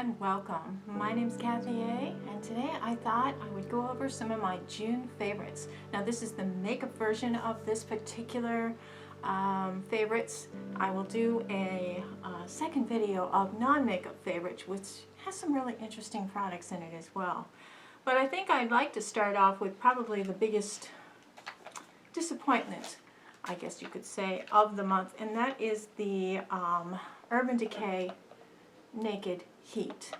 and welcome. My name's Kathy A, and today I thought I would go over some of my June favorites. Now this is the makeup version of this particular favorites. I will do a second video of non-makeup favorites, which has some really interesting products in it as well. But I think I'd like to start off with probably the biggest disappointment, I guess you could say, of the month, and that is the Urban Decay Naked Heat.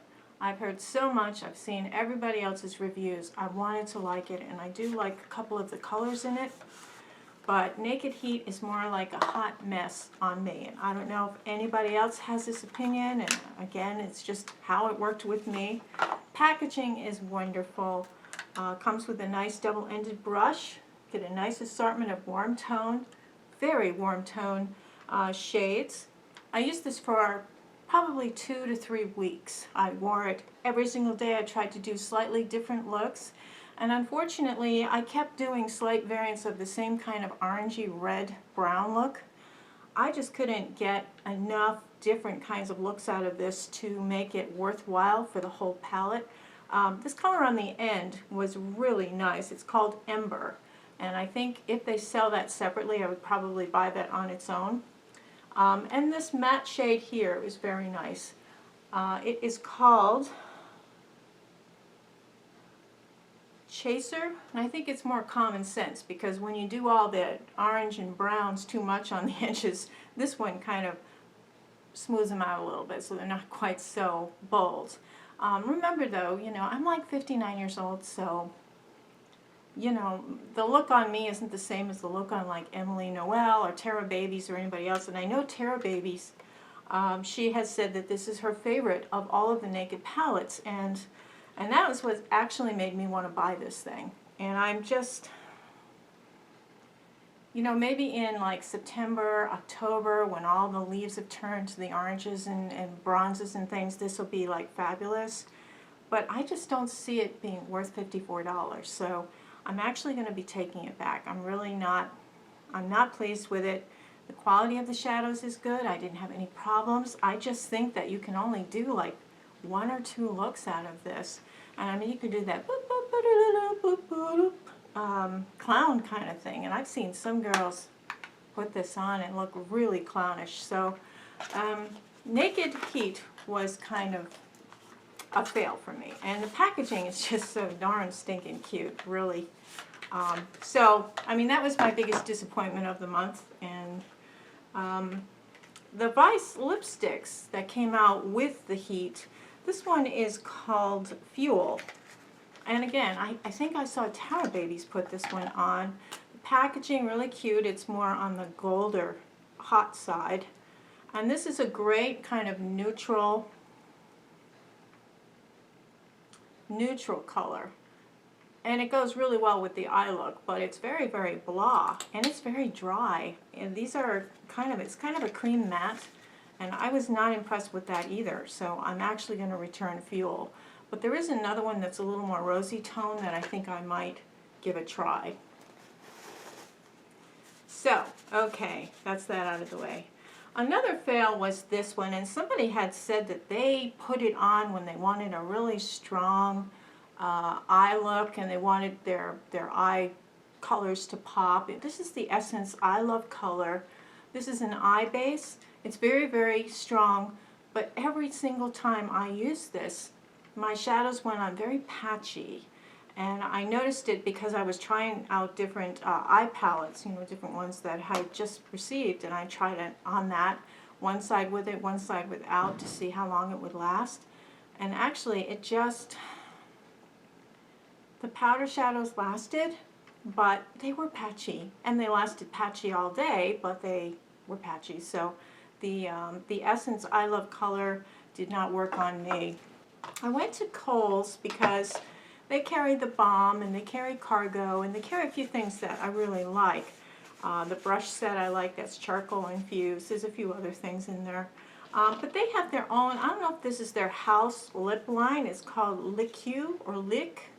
I've heard so much, I've seen everybody else's reviews, I wanted to like it, and I do like a couple of the colors in it, but Naked Heat is more like a hot mess on me, and I don't know if anybody else has this opinion, and again, it's just how it worked with me. Packaging is wonderful, comes with a nice double-ended brush, get a nice assortment of warm tone, very warm tone shades. I used this for probably 2 to 3 weeks. I wore it every single day. I tried to do slightly different looks, and unfortunately I kept doing slight variants of the same kind of orangey red brown look. I just couldn't get enough different kinds of looks out of this to make it worthwhile for the whole palette. This color on the end was really nice. It's called Ember, and I think if they sell that separately I would probably buy that on its own. And this matte shade here is very nice. It is called Chaser, and I think it's more common sense because when you do all the orange and browns too much on the edges, this one kind of smooths them out a little bit so they're not quite so bold. Remember though, you know, I'm like 59 years old, so you know, the look on me isn't the same as the look on like Emily Noel or KathyAayBeauty or anybody else. And I know KathyAayBeauty, she has said that this is her favorite of all of the naked palettes, and that was what actually made me want to buy this thing. And I'm just, you know, maybe in like September, October, when all the leaves have turned to the oranges and bronzes and things, this will be like fabulous. But I just don't see it being worth $54. So I'm actually going to be taking it back. I'm not pleased with it. The quality of the shadows is good. I didn't have any problems. I just think that you can only do like 1 or 2 looks out of this. And I mean, you could do that clown kind of thing. And I've seen some girls put this on and look really clownish. So Naked Heat was kind of a fail for me, and the packaging is just so darn stinking cute, really. So I mean, that was my biggest disappointment of the month. And the Vice lipsticks that came out with the Heat, this one is called Fuel, and again, I think I saw KathyAayBeauty's put this one on. The packaging really cute. It's more on the golder hot side, and this is a great kind of neutral color, and it goes really well with the eye look, but it's very, very blah, and it's very dry, and these are it's kind of a cream matte, and I was not impressed with that either. So I'm actually going to return Fuel, but there is another one that's a little more rosy tone that I think I might give a try. So okay, that's that out of the way. Another fail was this one, and somebody had said that they put it on when they wanted a really strong eye look and they wanted their eye colors to pop. This is the Essence I Love Color. This is an eye base. It's very, very strong, but every single time I use this, my shadows went on very patchy. And I noticed it because I was trying out different eye palettes, you know, different ones that I just received, and I tried it on that, one side with it, one side without, to see how long it would last. And actually it just, the powder shadows lasted, but they were patchy, and they lasted patchy all day, but they were patchy. So the Essence I Love Color did not work on me. I went to Kohl's because they carry the balm, and they carry Cargo, and they carry a few things that I really like. The brush set I like, that's charcoal infused. There's a few other things in there. But they have their own, I don't know if this is their house lip line. It's called Lick-U or Lick.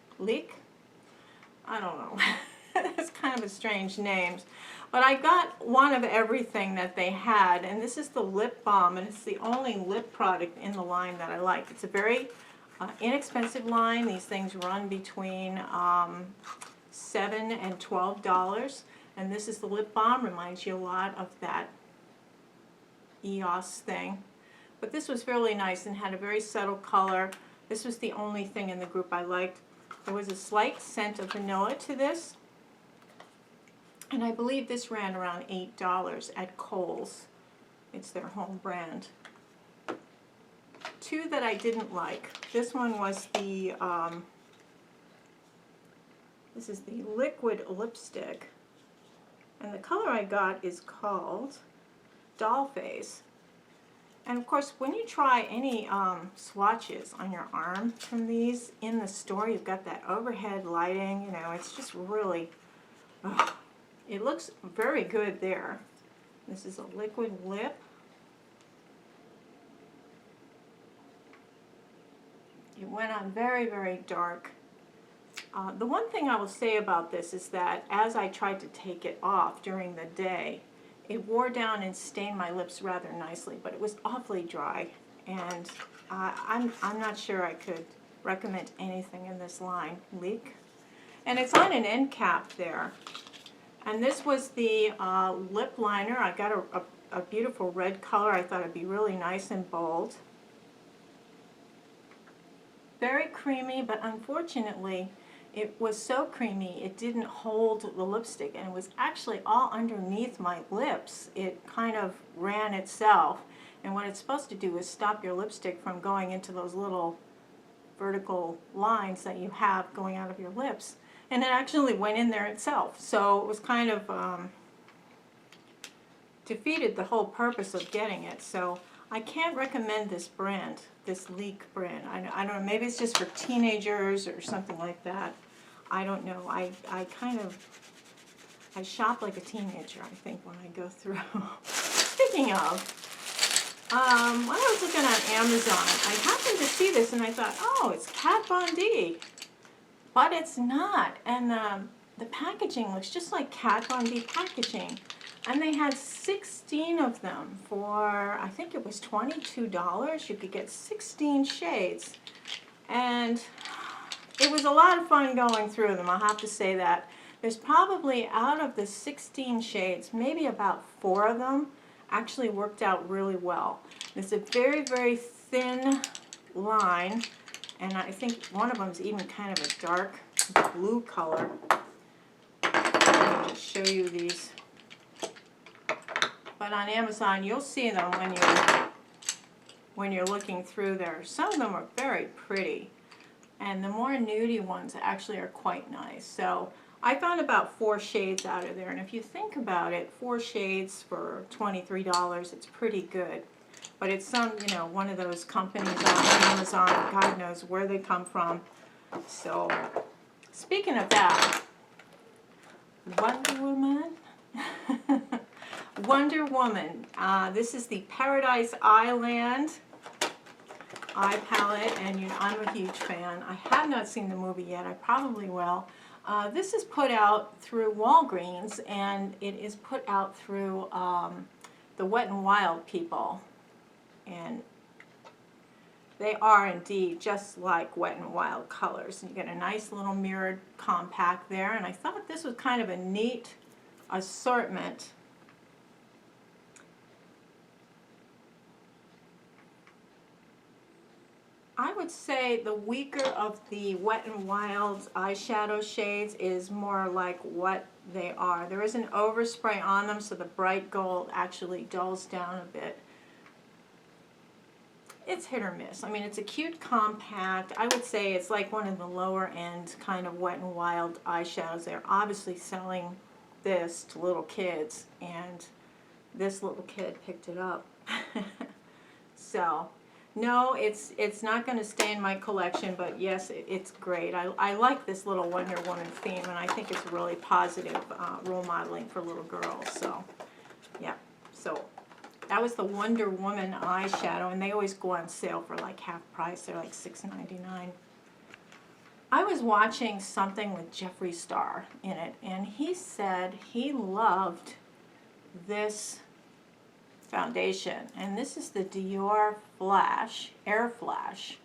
I don't know. It's kind of a strange name. But I got one of everything that they had, and this is the lip balm, and it's the only lip product in the line that I like. It's a very inexpensive line. These things run between $7 and $12, and this is the lip balm. Reminds you a lot of that EOS thing. But this was really nice and had a very subtle color. This was the only thing in the group I liked. There was a slight scent of vanilla to this. And I believe this ran around $8 at Kohl's. It's their home brand. Two that I didn't like. This one was the, this is the liquid lipstick. And the color I got is called Doll Face. And of course, when you try any swatches on your arm from these in the store, you've got that overhead lighting, you know, it's just really, it looks very good there. This is a liquid lip. It went on very, very dark. The one thing I will say about this is that as I tried to take it off during the day, it wore down and stained my lips rather nicely, but it was awfully dry, and I'm not sure I could recommend anything in this line. Leak. And it's on an end cap there. And this was the lip liner. I got a beautiful red color. I thought it'd be really nice and bold. Very creamy, but unfortunately, it was so creamy it didn't hold the lipstick, and it was actually all underneath my lips. It kind of ran itself, and what it's supposed to do is stop your lipstick from going into those little vertical lines that you have going out of your lips, and it actually went in there itself. So it was kind of defeated the whole purpose of getting it. So I can't recommend this brand, this Leak brand. I don't know, maybe it's just for teenagers or something like that. I don't know. I shop like a teenager, I think, when I go through. Speaking of, when I was looking on Amazon, I happened to see this and I thought, oh, it's Kat Von D. But it's not. And the packaging looks just like Kat Von D packaging. And they had 16 of them for, I think it was $22. You could get 16 shades. And it was a lot of fun going through them, I'll have to say that. There's probably, out of the 16 shades, maybe about 4 of them actually worked out really well. It's a very, very thin line, and I think one of them is even kind of a dark blue color. I'll just show you these. But on Amazon, you'll see them when you're looking through there. Some of them are very pretty, and the more nudie ones actually are quite nice. So I found about 4 shades out of there, and if you think about it, 4 shades for $23, it's pretty good. But it's some, you know, one of those companies on Amazon, God knows where they come from. So, speaking of that, Wonder Woman. Wonder Woman. This is the Paradise Island eye palette, and I'm a huge fan. I have not seen the movie yet. I probably will. This is put out through Walgreens, and it is put out through the Wet n Wild people. And they are indeed just like Wet n Wild colors. You get a nice little mirrored compact there, and I thought this was kind of a neat assortment. I would say the weaker of the Wet n Wild eyeshadow shades is more like what they are. There is an overspray on them, so the bright gold actually dulls down a bit. It's hit or miss. I mean, it's a cute compact. I would say it's like one of the lower end kind of Wet n Wild eyeshadows. They're obviously selling this to little kids, and this little kid picked it up. So, no, it's not going to stay in my collection, but yes, it's great. I like this little Wonder Woman theme, and I think it's really positive role modeling for little girls. So, yeah. So, that was the Wonder Woman eyeshadow, and they always go on sale for like half price. They're like $6.99. I was watching something with Jeffree Star in it, and he said he loved this foundation, and this is the Dior-Flash, Airflash,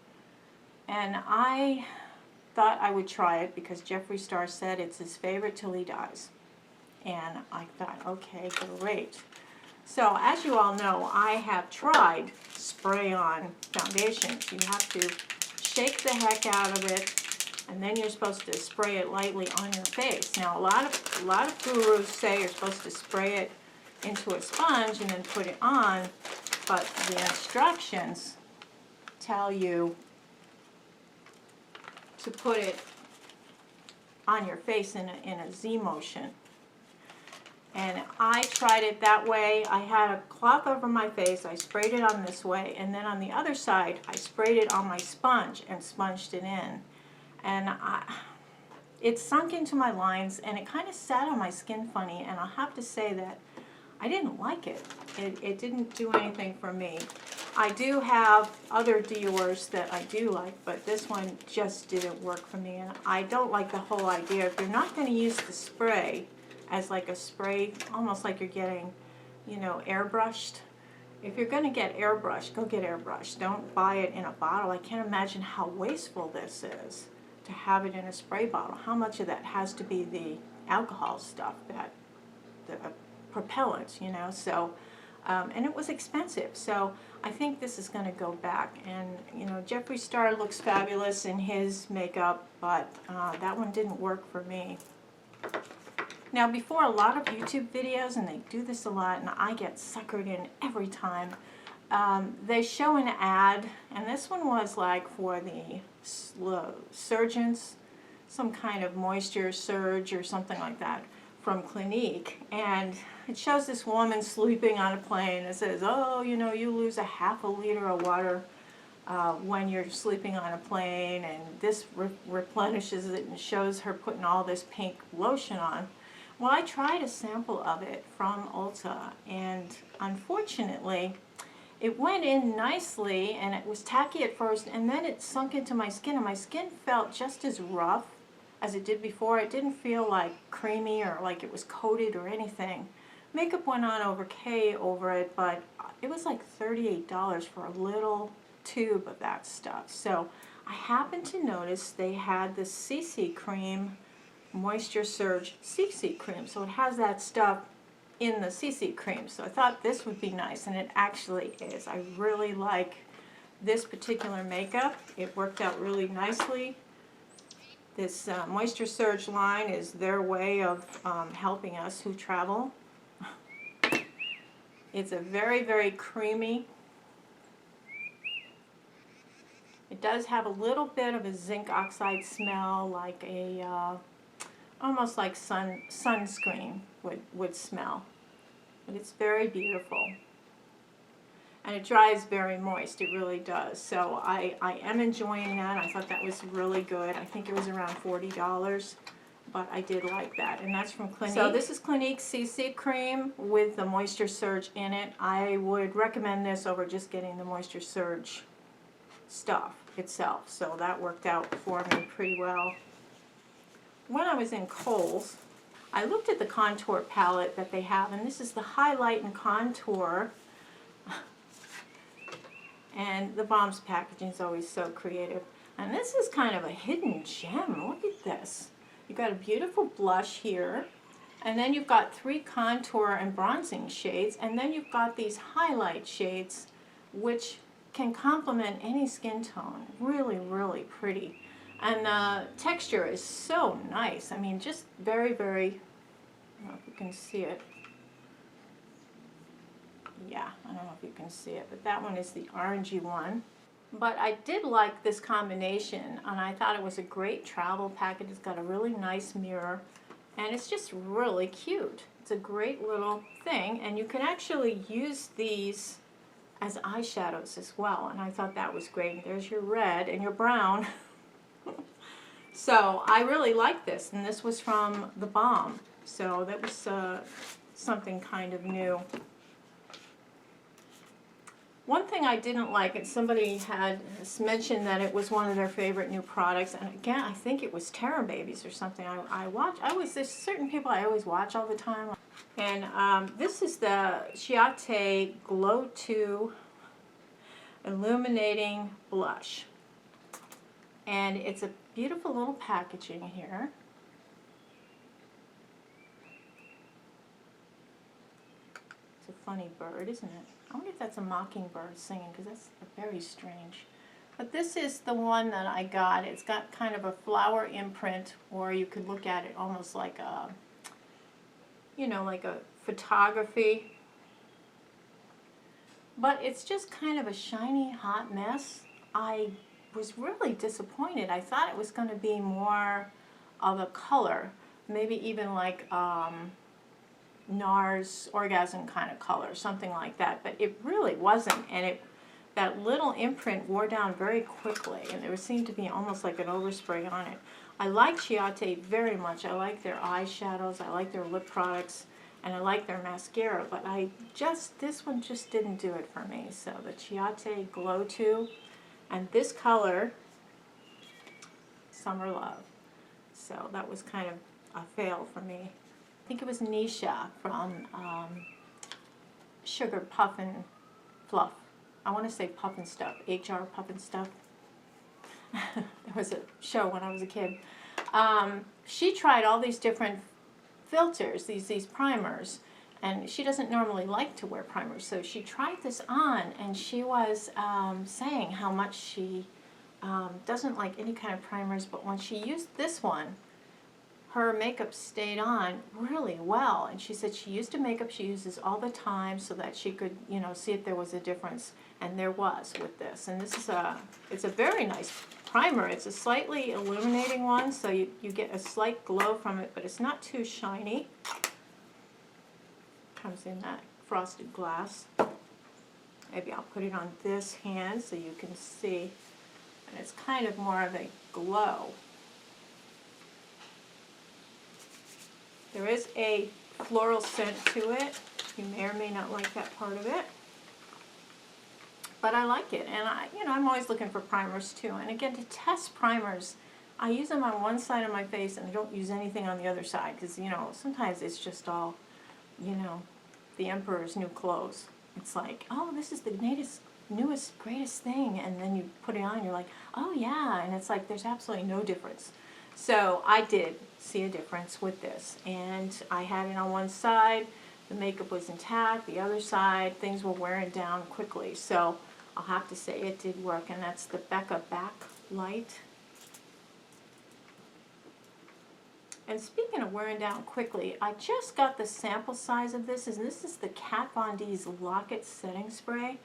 and I thought I would try it because Jeffree Star said it's his favorite till he dies, and I thought, okay, great. So as you all know, I have tried spray-on foundations. You have to shake the heck out of it, and then you're supposed to spray it lightly on your face. Now, a lot of gurus say you're supposed to spray it into a sponge and then put it on, but the instructions tell you to put it on your face in a Z motion. And I tried it that way. I had a cloth over my face, I sprayed it on this way, and then on the other side I sprayed it on my sponge and sponged it in. And it sunk into my lines, and it kind of sat on my skin funny, and I'll have to say that I didn't like it. It didn't do anything for me. I do have other Dior's that I do like, but this one just didn't work for me, and I don't like the whole idea. If you're not going to use the spray as like a spray, almost like you're getting, you know, airbrushed. If you're going to get airbrushed, go get airbrushed. Don't buy it in a bottle. I can't imagine how wasteful this is to have it in a spray bottle. How much of that has to be the alcohol stuff, that the propellants, you know, so and it was expensive, so I think this is going to go back. And you know, Jeffree Star looks fabulous in his makeup, but that one didn't work for me. Now, before, a lot of YouTube videos, and they do this a lot, and I get suckered in every time, they show an ad, and this one was like for the surgeons, some kind of moisture surge or something like that from Clinique, and it shows this woman sleeping on a plane. It says, oh, you know, you lose a half a liter of water when you're sleeping on a plane, and this replenishes it, and shows her putting all this pink lotion on. Well, I tried a sample of it from Ulta, and unfortunately it went in nicely, and it was tacky at first, and then it sunk into my skin, and my skin felt just as rough as it did before. It didn't feel like creamy or like it was coated or anything. Makeup went on okay over it, but it was like $38 for a little tube of that stuff. So I happened to notice they had the CC cream, Moisture Surge CC cream. So it has that stuff in the CC cream. So I thought this would be nice, and it actually is. I really like this particular makeup. It worked out really nicely. This Moisture Surge line is their way of helping us who travel. It's a very, very creamy. It does have a little bit of a zinc oxide smell, like a, almost like sunscreen would smell. But it's very beautiful. And it dries very moist, it really does. So I am enjoying that. I thought that was really good. I think it was around $40, but I did like that. And that's from Clinique. So this is Clinique CC cream with the Moisture Surge in it. I would recommend this over just getting the Moisture Surge stuff itself. So that worked out for me pretty well. When I was in Kohl's, I looked at the contour palette that they have, and this is the Highlight and Contour. And the Balm's packaging is always so creative. And this is kind of a hidden gem. Look at this. You've got a beautiful blush here. And then you've got 3 contour and bronzing shades. And then you've got these highlight shades, which can complement any skin tone. Really, really pretty. And the texture is so nice. I mean, just very, very, I don't know if you can see it. Yeah, I don't know if you can see it, but that one is the orangey one. But I did like this combination, and I thought it was a great travel package. It's got a really nice mirror, and it's just really cute. It's a great little thing, and you can actually use these as eyeshadows as well, and I thought that was great. There's your red and your brown. So I really like this, and this was from the Balm, so that was something kind of new. One thing I didn't like, and somebody had mentioned that it was one of their favorite new products, and again, I think it was Terra Babies or something. There's certain people I always watch all the time. And this is the KathyAayBeauty Glow 2 Illuminating Blush. And it's a beautiful little packaging here. It's a funny bird, isn't it? I wonder if that's a mockingbird singing, because that's very strange. But this is the one that I got. It's got kind of a flower imprint, or you could look at it almost like a, you know, like a photography. But it's just kind of a shiny, hot mess. I was really disappointed. I thought it was going to be more of a color, maybe even like NARS Orgasm kind of color, something like that, but it really wasn't, and that little imprint wore down very quickly, and there seemed to be almost like an overspray on it. I like KathyAayBeauty very much. I like their eyeshadows, I like their lip products, and I like their mascara, but this one just didn't do it for me. So the KathyAayBeauty Glow 2, and this color, Summer Love. So that was kind of a fail for me. I think it was Nisha from Sugar Puffin' Fluff. I want to say Puffin' Stuff, HR Puffin' Stuff. There was a show when I was a kid. She tried all these different filters, these primers, and she doesn't normally like to wear primers, so she tried this on, and she was saying how much she doesn't like any kind of primers, but when she used this one, her makeup stayed on really well, and she said she used a makeup she uses all the time so that she could, you know, see if there was a difference, and there was with this. And this is it's a very nice primer. It's a slightly illuminating one, so you get a slight glow from it, but it's not too shiny. Comes in that frosted glass. Maybe I'll put it on this hand so you can see, and it's kind of more of a glow. There is a floral scent to it. You may or may not like that part of it, but I like it. And I'm always looking for primers too. And again, to test primers, I use them on one side of my face, and I don't use anything on the other side, because sometimes it's just all, the emperor's new clothes. It's like, oh, this is the newest, greatest thing, and then you put it on, and you're like, oh yeah, and it's like there's absolutely no difference. So I did see a difference with this, and I had it on one side, the makeup was intact, the other side, things were wearing down quickly. So I'll have to say it did work, and that's the Becca Backlight. And speaking of wearing down quickly, I just got the sample size of this, and this is the Kat Von D's Lock-It Setting Spray,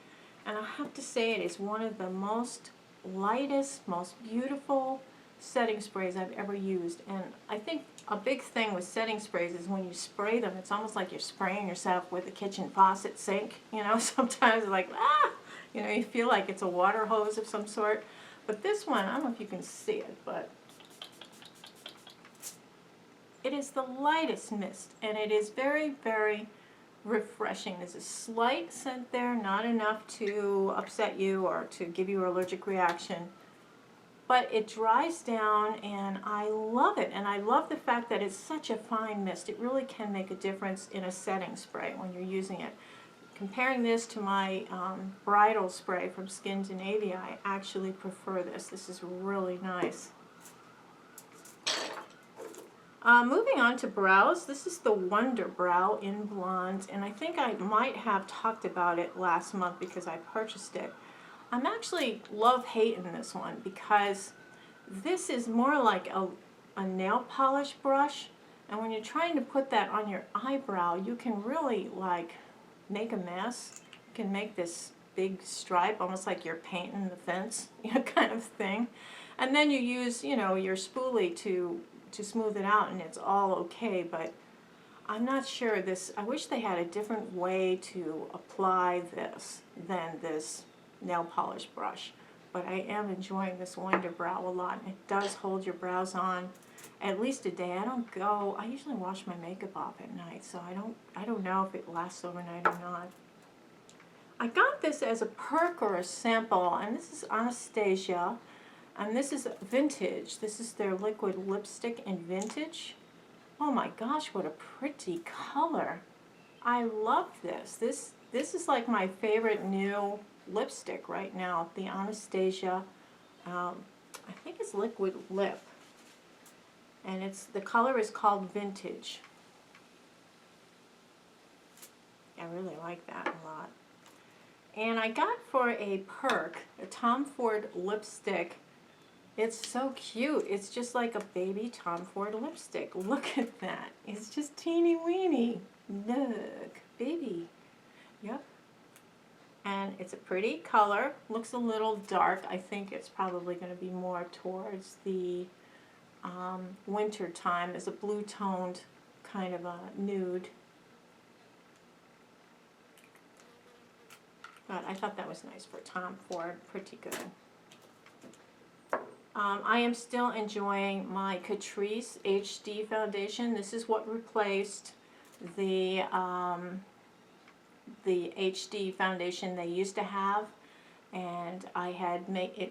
and I have to say it is one of the most lightest, most beautiful setting sprays I've ever used. And I think a big thing with setting sprays is when you spray them, it's almost like you're spraying yourself with a kitchen faucet sink. Sometimes like, you feel like it's a water hose of some sort. But this one, I don't know if you can see it, but it is the lightest mist, and it is very, very refreshing. There's a slight scent there, not enough to upset you or to give you an allergic reaction. But it dries down, and I love it. And I love the fact that it's such a fine mist. It really can make a difference in a setting spray when you're using it. Comparing this to my bridal spray from Skins and Avia, I actually prefer this. This is really nice. Moving on to brows, this is the Wonder Brow in Blonde, and I think I might have talked about it last month because I purchased it. I'm actually love-hating this one because this is more like a nail polish brush, and when you're trying to put that on your eyebrow, you can really make a mess. You can make this big stripe, almost like you're painting the fence, kind of thing. And then you use, your spoolie to smooth it out, and it's all okay, but I'm not sure I wish they had a different way to apply this than this nail polish brush. But I am enjoying this Wonder Brow a lot, and it does hold your brows on at least a day. I usually wash my makeup off at night, so I don't know if it lasts overnight or not. I got this as a perk or a sample, and this is Anastasia, and this is vintage. This is their liquid lipstick in vintage. Oh my gosh, what a pretty color. I love this. This is like my favorite new lipstick right now, the Anastasia, I think it's liquid lip, and the color is called Vintage. I really like that a lot. And I got for a perk a Tom Ford lipstick. It's so cute. It's just like a baby Tom Ford lipstick. Look at that. It's just teeny weeny. Look, baby. Yep. And it's a pretty color. Looks a little dark. I think it's probably going to be more towards the winter time. It's a blue toned kind of a nude. But I thought that was nice for Tom Ford. Pretty good. I am still enjoying my Catrice HD foundation. This is what replaced the HD foundation they used to have, and I had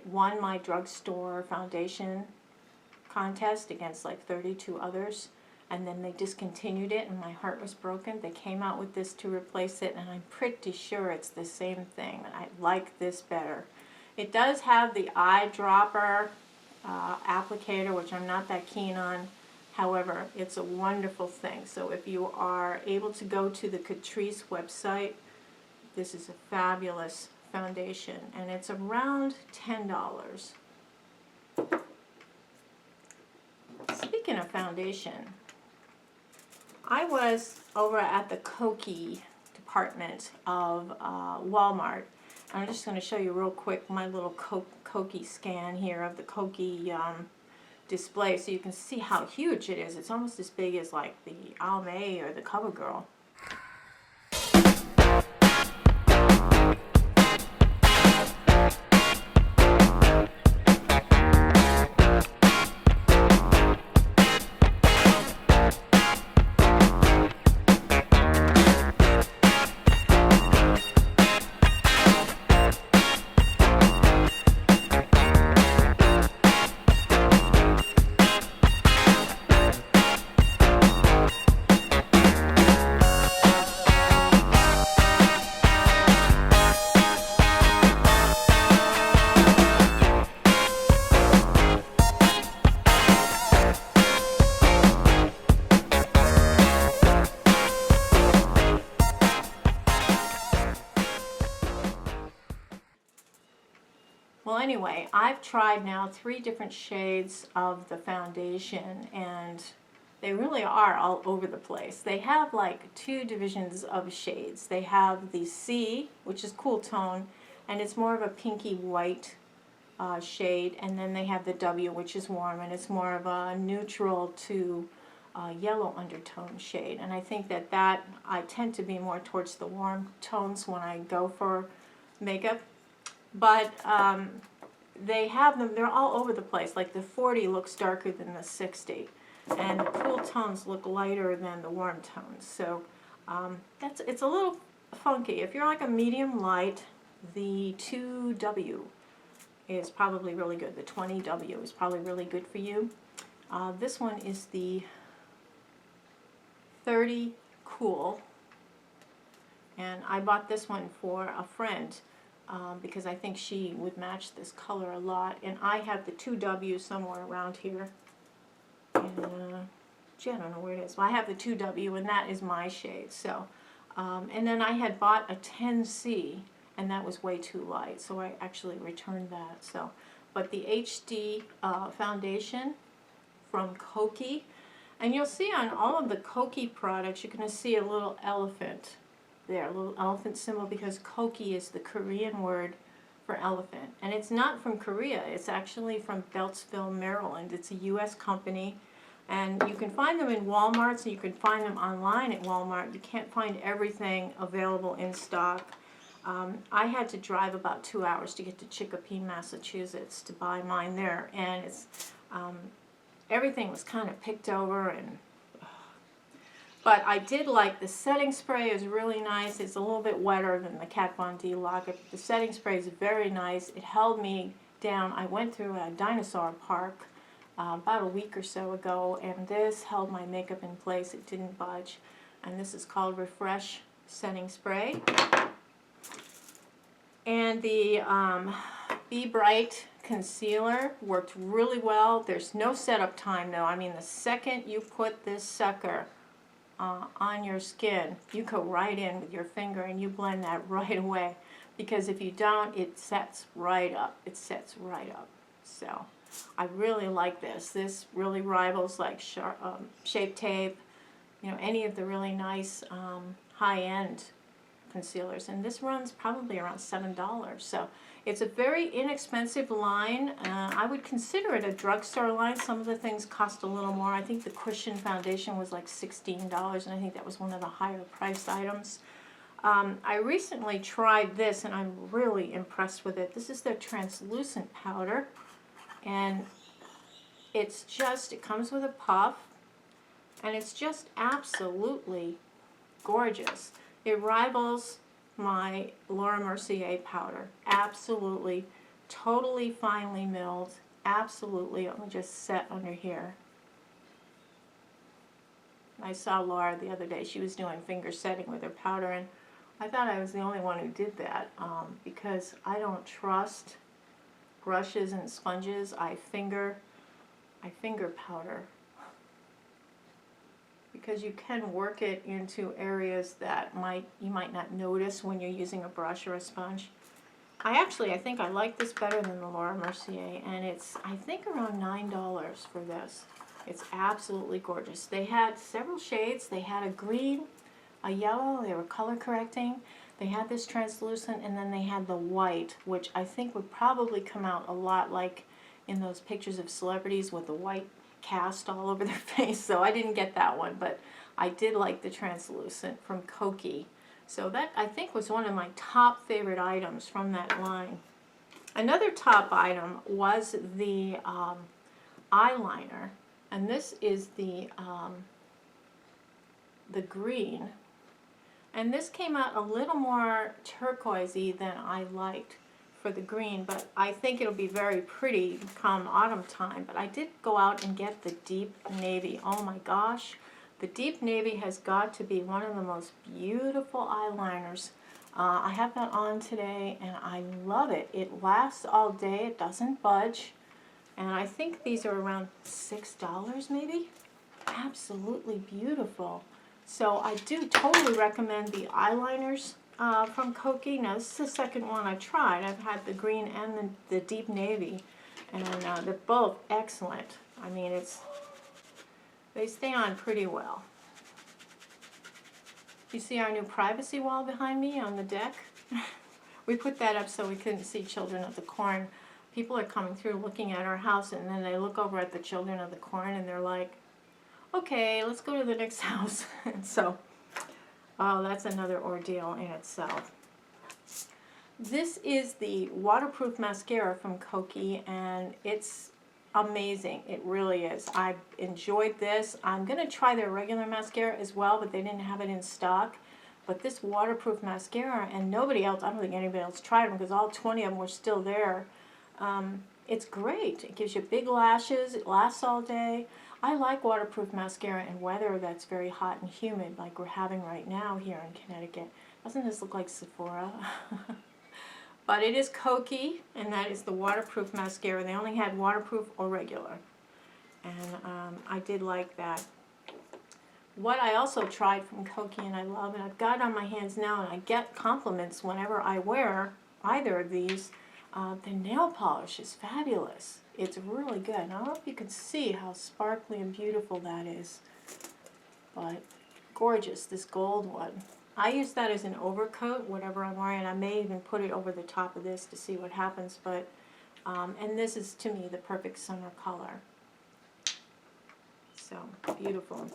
won my drugstore foundation contest against like 32 others, and then they discontinued it and my heart was broken. They came out with this to replace it, and I'm pretty sure it's the same thing. I like this better. It does have the eyedropper applicator, which I'm not that keen on. However, it's a wonderful thing. So if you are able to go to the Catrice website, this is a fabulous foundation, and it's around $10. Speaking of foundation, I was over at the Kokie department of Walmart. I'm just going to show you real quick my little Kokie scan here of the Kokie display, so you can see how huge it is. It's almost as big as like the Almay or the CoverGirl. Well, anyway, I've tried now 3 different shades of the foundation, and they really are all over the place. They have like 2 divisions of shades. They have the C, which is cool tone, and it's more of a pinky white shade, and then they have the W, which is warm, and it's more of a neutral to yellow undertone shade. And I think that I tend to be more towards the warm tones when I go for makeup. But they have them, they're all over the place. Like the 40 looks darker than the 60, and the cool tones look lighter than the warm tones. So it's a little funky. If you're like a medium light, the 2W is probably really good. The 20W is probably really good for you. This one is the 30 Cool, and I bought this one for a friend. Because I think she would match this color a lot, and I have the 2W somewhere around here, and gee, I don't know where it is. Well, I have the 2W, and that is my shade. So, and then I had bought a 10C, and that was way too light, so I actually returned that. So, but the HD foundation from Kokie, and you'll see on all of the Kokie products, you're going to see a little elephant there, a little elephant symbol, because Kokie is the Korean word for elephant. And it's not from Korea, it's actually from Beltsville, Maryland. It's a U.S. company, and you can find them in Walmart, so you can find them online at Walmart. You can't find everything available in stock. I had to drive about 2 hours to get to Chicopee, Massachusetts to buy mine there, and it's everything was kind of picked over, and But I did like the setting spray is really nice. It's a little bit wetter than the Kat Von D Lock-It. The setting spray is very nice. It held me down. I went through a dinosaur park about a week or so ago, and this held my makeup in place. It didn't budge. And this is called Refresh Setting Spray. And the Be Bright concealer worked really well. There's no setup time though. I mean, the second you put this sucker on your skin, you go right in with your finger and you blend that right away, because if you don't, it sets right up. It sets right up. So I really like this. This really rivals like Shape Tape, you know, any of the really nice high-end concealers, and this runs probably around $7. So it's a very inexpensive line. I would consider it a drugstore line. Some of the things cost a little more. I think the Cushion foundation was like $16, and I think that was one of the higher priced items. I recently tried this, and I'm really impressed with it. This is their translucent powder, and it's just, it comes with a puff, and it's just absolutely gorgeous. It rivals my Laura Mercier powder. Absolutely, totally finely milled. Absolutely. Let me just set under here. I saw Laura the other day. She was doing finger setting with her powder, and I thought I was the only one who did that because I don't trust brushes and sponges. I finger powder, because you can work it into areas that you might not notice when you're using a brush or a sponge. I think I like this better than the Laura Mercier, and it's, I think, around $9 for this. It's absolutely gorgeous. They had several shades. They had a green, a yellow, they were color correcting. They had this translucent, and then they had the white, which I think would probably come out a lot like in those pictures of celebrities with the white cast all over their face. So I didn't get that one, but I did like the translucent from Kokie. So that, I think, was one of my top favorite items from that line. Another top item was the eyeliner, and this is the green, and this came out a little more turquoisey than I liked for the green, but I think it'll be very pretty come autumn time. But I did go out and get the deep navy. Oh my gosh, the deep navy has got to be one of the most beautiful eyeliners. I have that on today, and I love it. It lasts all day. It doesn't budge, and I think these are around $6 maybe. Absolutely beautiful. So I do totally recommend the eyeliners from Kokie. Now this is the second one I tried. I've had the green and the deep navy, and they're both excellent. I mean, they stay on pretty well. You see our new privacy wall behind me on the deck? We put that up so we couldn't see Children of the Corn. People are coming through looking at our house, and then they look over at the Children of the Corn, and they're like, okay, let's go to the next house. And so, oh, that's another ordeal in itself. This is the waterproof mascara from Kokie, and it's amazing. It really is. I enjoyed this. I'm going to try their regular mascara as well, but they didn't have it in stock. But this waterproof mascara, and nobody else, I don't think anybody else tried them, because all 20 of them were still there. It's great. It gives you big lashes. It lasts all day. I like waterproof mascara in weather that's very hot and humid, like we're having right now here in Connecticut. Doesn't this look like Sephora? But it is Kokie, and that is the waterproof mascara. They only had waterproof or regular, and I did like that. What I also tried from Kokie and I love, and I've got it on my hands now, and I get compliments whenever I wear either of these, the nail polish is fabulous. It's really good. And I don't know if you can see how sparkly and beautiful that is, but gorgeous, this gold one. I use that as an overcoat, whatever I'm wearing. I may even put it over the top of this to see what happens, but, and this is, to me, the perfect summer color. So, beautiful.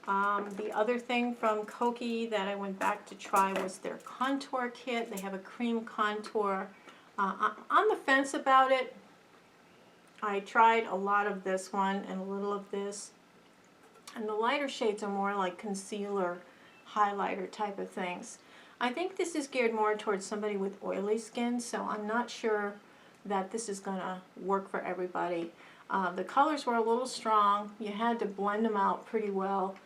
The other thing from Kokie that I went back to try was their contour kit. They have a cream contour. I'm on the fence about it. I tried a lot of this one and a little of this. And the lighter shades are more like concealer, highlighter type of things. I think this is geared more towards somebody with oily skin, so I'm not sure that this is going to work for everybody. The colors were a little strong. You had to blend them out pretty well.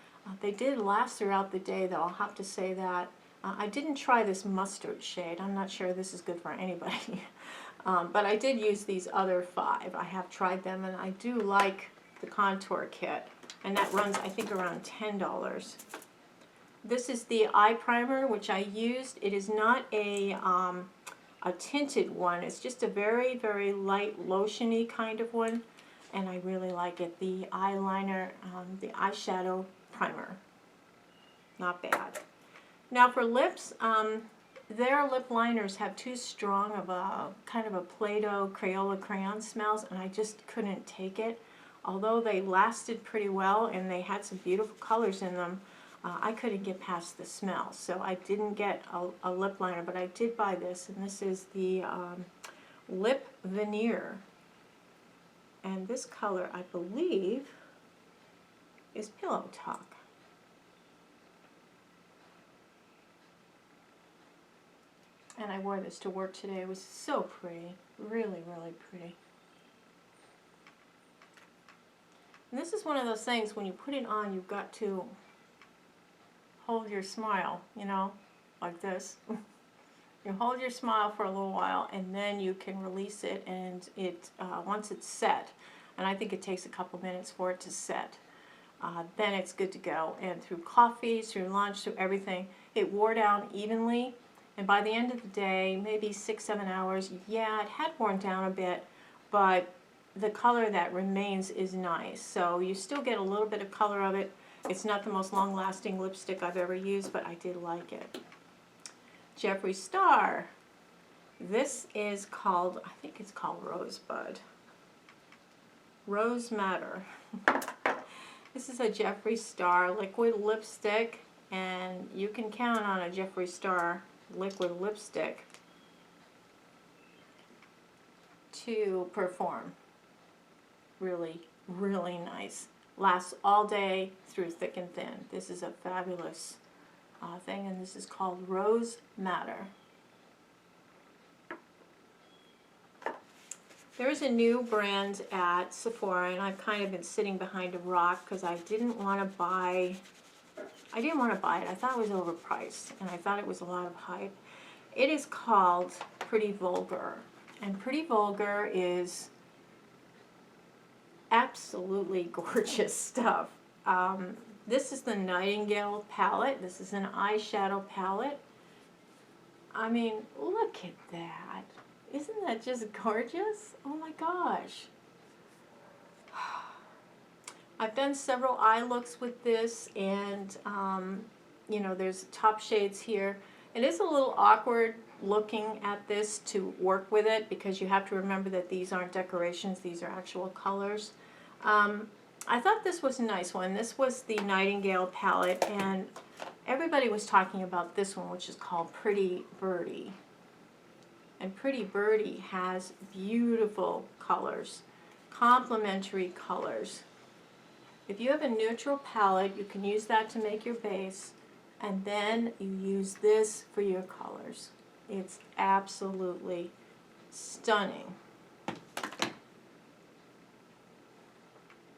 They did last throughout the day, though, I'll have to say that. I didn't try this mustard shade. I'm not sure this is good for anybody. But I did use these other 5. I have tried them, and I do like the contour kit. And that runs, I think, around $10. This is the eye primer, which I used. It is not a tinted one. It's just a very, very light, lotiony kind of one. And I really like it. The eyeliner, the eyeshadow primer. Not bad. Now for lips, their lip liners have too strong of a kind of a Play-Doh Crayola crayon smells, and I just couldn't take it. Although they lasted pretty well and they had some beautiful colors in them, I couldn't get past the smell. So I didn't get a lip liner, but I did buy this, and this is the Lip Veneer. And this color, I believe, is Pillow Talk. And I wore this to work today. It was so pretty. Really, really pretty. And this is one of those things, when you put it on, you've got to hold your smile, you know, like this. You hold your smile for a little while, and then you can release it, and it once it's set, and I think it takes a couple minutes for it to set, then it's good to go. And through coffee, through lunch, through everything, it wore down evenly. And by the end of the day, maybe 6-7 hours, yeah, it had worn down a bit, but the color that remains is nice. So you still get a little bit of color of it. It's not the most long-lasting lipstick I've ever used, but I did like it. Jeffree Star. This is called, I think it's called Rosebud. Rose Madder. This is a Jeffree Star liquid lipstick, and you can count on a Jeffree Star liquid lipstick to perform. Really, really nice. Lasts all day through thick and thin. This is a fabulous thing, and this is called Rose Madder. There is a new brand at Sephora, and I've kind of been sitting behind a rock because I didn't want to buy it. I thought it was overpriced, and I thought it was a lot of hype. It is called Pretty Vulgar, and Pretty Vulgar is absolutely gorgeous stuff. This is the Nightingale palette. This is an eyeshadow palette. I mean, look at that. Isn't that just gorgeous? Oh my gosh. I've done several eye looks with this, and you know, there's top shades here. It is a little awkward looking at this to work with it, because you have to remember that these aren't decorations, these are actual colors. I thought this was a nice one. This was the Nightingale palette, and everybody was talking about this one, which is called Pretty Birdie. And Pretty Birdie has beautiful colors, complementary colors. If you have a neutral palette, you can use that to make your base, and then you use this for your colors. It's absolutely stunning.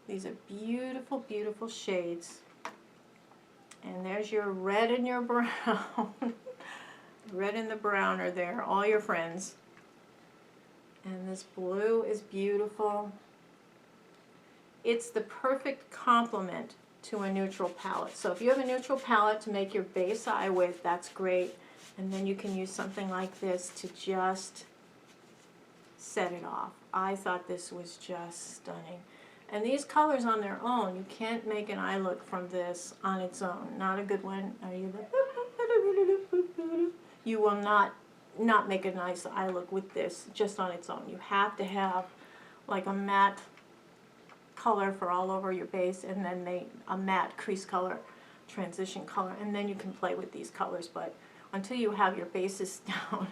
These are beautiful, beautiful shades. And there's your red and your brown. Red and the brown are there, all your friends. And this blue is beautiful. It's the perfect complement to a neutral palette. So if you have a neutral palette to make your base eye with, that's great. And then you can use something like this to just set it off. I thought this was just stunning. And these colors on their own, you can't make an eye look from this on its own. Not a good one. You will not make a nice eye look with this just on its own. You have to have like a matte color for all over your base, and then a matte crease color, transition color, and then you can play with these colors. But until you have your bases down,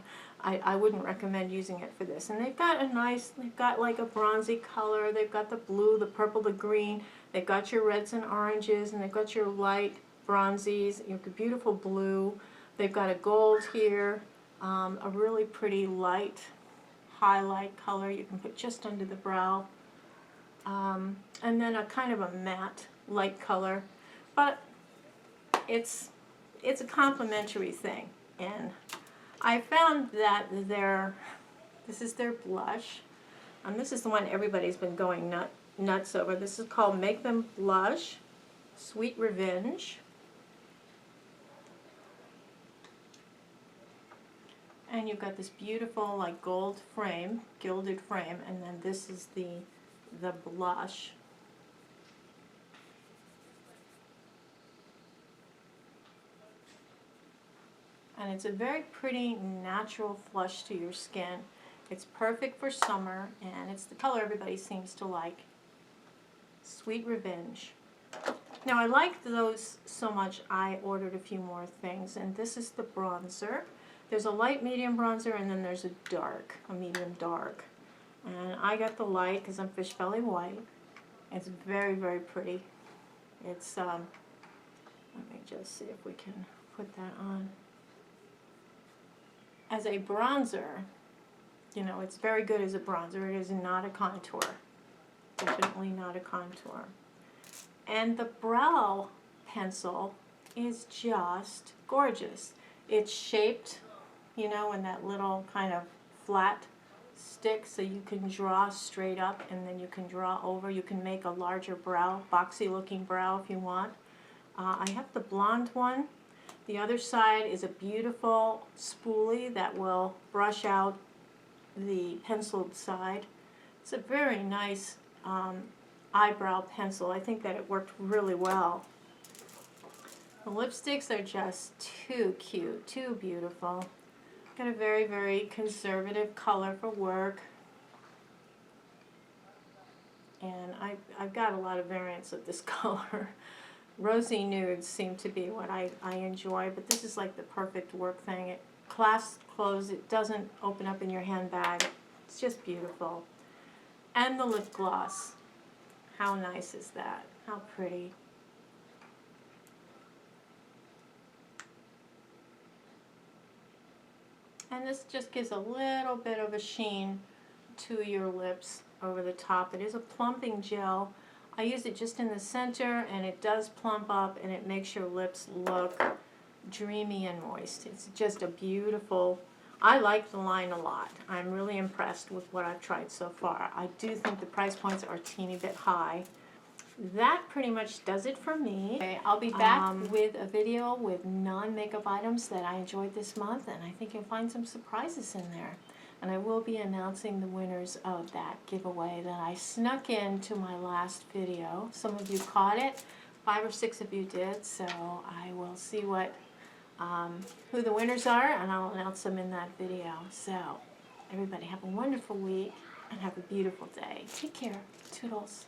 I wouldn't recommend using it for this. And they've got like a bronzy color, they've got the blue, the purple, the green, They've got your reds and oranges, and they've got your light bronzies, your beautiful blue. They've got a gold here, a really pretty light highlight color you can put just under the brow, and then a kind of a matte light color. But it's a complimentary thing, and I found that this is their blush, and this is the one everybody's been going nuts over. This is called Make Them Blush Sweet Revenge. And you've got this beautiful like gold frame, gilded frame, and then this is the blush. And it's a very pretty natural flush to your skin. It's perfect for summer, and it's the color everybody seems to like. Sweet Revenge. Now I liked those so much I ordered a few more things, and this is the bronzer. There's a light medium bronzer, and then there's a dark, a medium dark. And I got the light because I'm fish belly white. It's very, very pretty. It's, let me just see if we can put that on. As a bronzer, you know, it's very good as a bronzer. It is not a contour. Definitely not a contour. And the brow pencil is just gorgeous. It's shaped, you know, in that little kind of flat stick, so you can draw straight up and then you can draw over. You can make a larger brow, boxy looking brow if you want. I have the blonde one. The other side is a beautiful spoolie that will brush out the penciled side. It's a very nice eyebrow pencil. I think that it worked really well. The lipsticks are just too cute, too beautiful. Got a very, very conservative color for work. And I've got a lot of variants of this color. Rosy nudes seem to be what I enjoy, but this is like the perfect work thing. It clasps closed, it doesn't open up in your handbag. It's just beautiful. And the lip gloss. How nice is that? How pretty. And this just gives a little bit of a sheen to your lips over the top. It is a plumping gel. I use it just in the center, and it does plump up, and it makes your lips look dreamy and moist. It's just a beautiful, I like the line a lot. I'm really impressed with what I've tried so far. I do think the price points are a teeny bit high. That pretty much does it for me. Okay, I'll be back with a video with non-makeup items that I enjoyed this month, and I think you'll find some surprises in there. And I will be announcing the winners of that giveaway that I snuck into my last video. Some of you caught it, 5 or 6 of you did, so I will see what who the winners are, and I'll announce them in that video. So everybody have a wonderful week and have a beautiful day. Take care. Toodles.